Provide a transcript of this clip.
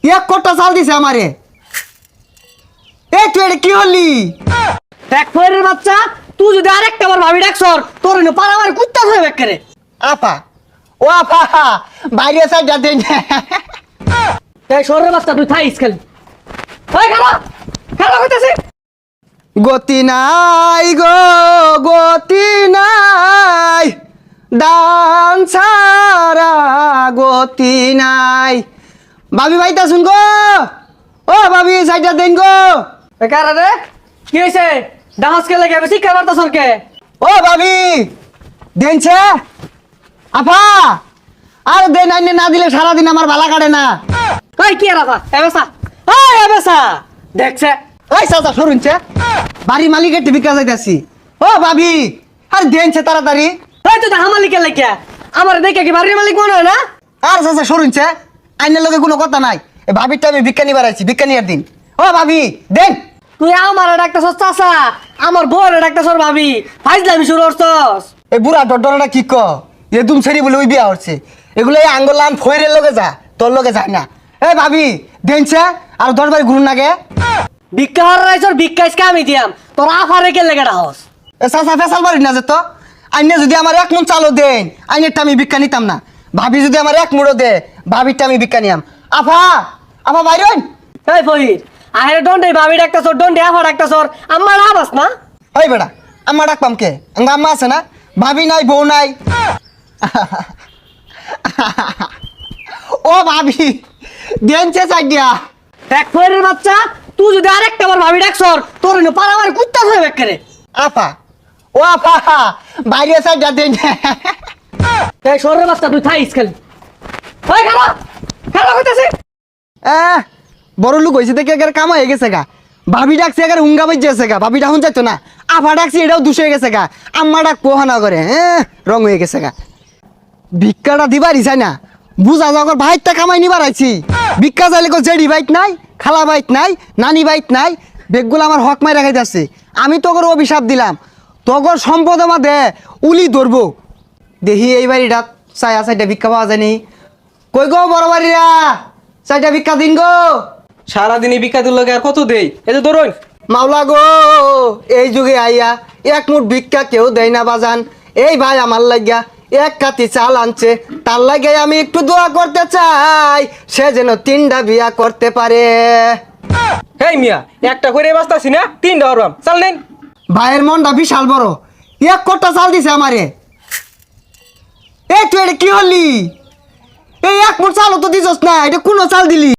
এক কোটা চাল দিছে আমারে। এই তুই এটা কি হলি? দেখ ফয়ের বাচ্চা, তুই যদি আরেকটা বার ভাবি ডাকছর তোর এনে পারা আমার কুত্তা হয়ে বেকারে। আপা ও আপা বাইরে সাইডটা দেন। এই শহরের বাচ্চা তুই থাইস খেল। ওই খারাপ খারাপ হইতাছে। গতি নাই গো গতি নাই, দান ছাড়া গতি নাই। ভাবি ভাইতা শুন গো, ও ভাবি সাইডটা দেন গো। কারা রে কি হইছে? ডাহাস কে লাগে বেশি খাবার তো সরকে। ও ভাবি দেনছে আপা, আর দেন আইনে না দিলে সারাদিন আমার ভালা কাটে না। কই কি রাবা এবেসা, ওই এবেসা দেখছে। ওই চাচা সরুনছে, বাড়ি মালিকের টিভি কাজ যাইতাছি। ও ভাবি আর দেনছে তাড়াতাড়ি। এই তুই হামালি মালিকের লাগে আমার দেখে কি বাড়ির মালিক মনে হয় না? আর চাচা সরুনছে, আইনের লগে কোনো কথা নাই। এই ভাবিরটা আমি বিজ্ঞানী বাড়াইছি, বিজ্ঞানীর দিন। ও ভাবি দেন। তুই আমার ডাক্তার চাচা, আমার বউর ডাক্তার সর ভাবি ফাইজলামি শুরু করছস। এই বুড়া ডরডরটা কি ক, এ দুম ছেড়ি বলে ওই বিয়া হচ্ছে। এগুলো এই আঙ্গলান ফইরের লগে যা, তোর লগে যায় না। এ ভাবি দেনছে আর 10 বাড়ি ঘুরুন নাগে। ভিক্ষা হওয়ার রাইছর ভিক্ষা ইসকা আমি দিয়াম, তোর আফারে কে লেগে ডাহস। এ চাচা ফেসাল বাড়ি না যেত। আইনে যদি আমার 1 মন চালও দেন, আইনেরটা আমি ভিক্ষা নিতাম না। ভাবি যদি আমার 1 মুড়ো দে, ভাবিরটা আমি ভিক্ষা নিয়াম। আফা আফা বাইরন। এই ফহির আহের ডন্ডে ভাবি ডাক্তার সর, ডন্ডে আফা ডাক্তার সর, আমার আবাস না। ওই বেড়া আম্মা ডাকপাম কে? আঙ্গা আম্মা আছে না, ভাবি নাই বউ নাই। ও ভাবি দেনছে সাইডিয়া। দেখ ফহিরের বাচ্চা, তুই যদি আরেকটা বার ভাবি ডাকছর তোর এনে পারা আমার কুত্তা হয়ে বেকারে। আপা ও আপা বাইরে সাইডটা দেন। এই শহরের বাচ্চা তুই থাইস খেল। ওই খারাপ খারাপ হইতাছে। বড় লোক হয়েছে দেখে একের কামা হয়ে গেছে গা। ভাবি ডাকছে একের হুঙ্গা বাজছে গা, ভাবি ডাকুন যাইতো না। আফা ডাকছে এটাও দুষ হয়ে গেছে গা। আম্মা ডাক পোহানা করে রং হয়ে গেছে গা। ভিক্ষাটা দিবারই চাই না, বুঝা যাওয়ার ভাইটা কামাই নিবার আইছি। ভিক্ষা চাইলে কো জেডি বাইক নাই, খালা বাইক নাই, নানি বাইক নাই, বেগগুলো আমার হক মাই রাখাই যাচ্ছে। আমি তোর অভিশাপ দিলাম, তোর সম্পদ আমার দে উলি ধরবো। দেখি এই বাড়িটা চায়া চাইটা ভিক্ষা পাওয়া যায়নি। কই গো বড় বাড়িরা, চাইটা ভিক্ষা দিন গো। সারাদিন এই ভিক্ষা দিল আর কত দেই? এই যে ধরুন মাওলা গো, এই যুগে আইয়া 1 মুঠ ভিক্ষা কেউ দেয় না বাজান। এই ভাই আমার লাগিয়া 1 কাতি চাল আনছে, তার লাগে আমি একটু দোয়া করতে চাই, সে যেন 3টা বিয়া করতে পারে। হেই মিয়া, একটা করে বাঁচতাছি না, 3টা হরবাম, চাল নেন। ভাইয়ের মনটা বিশাল বড়, 1 কোটা চাল দিছে আমারে। এই তুই এটা কি হলি? এই 1 মুঠ চালও তো দিছস না, এটা কোন চাল দিলি?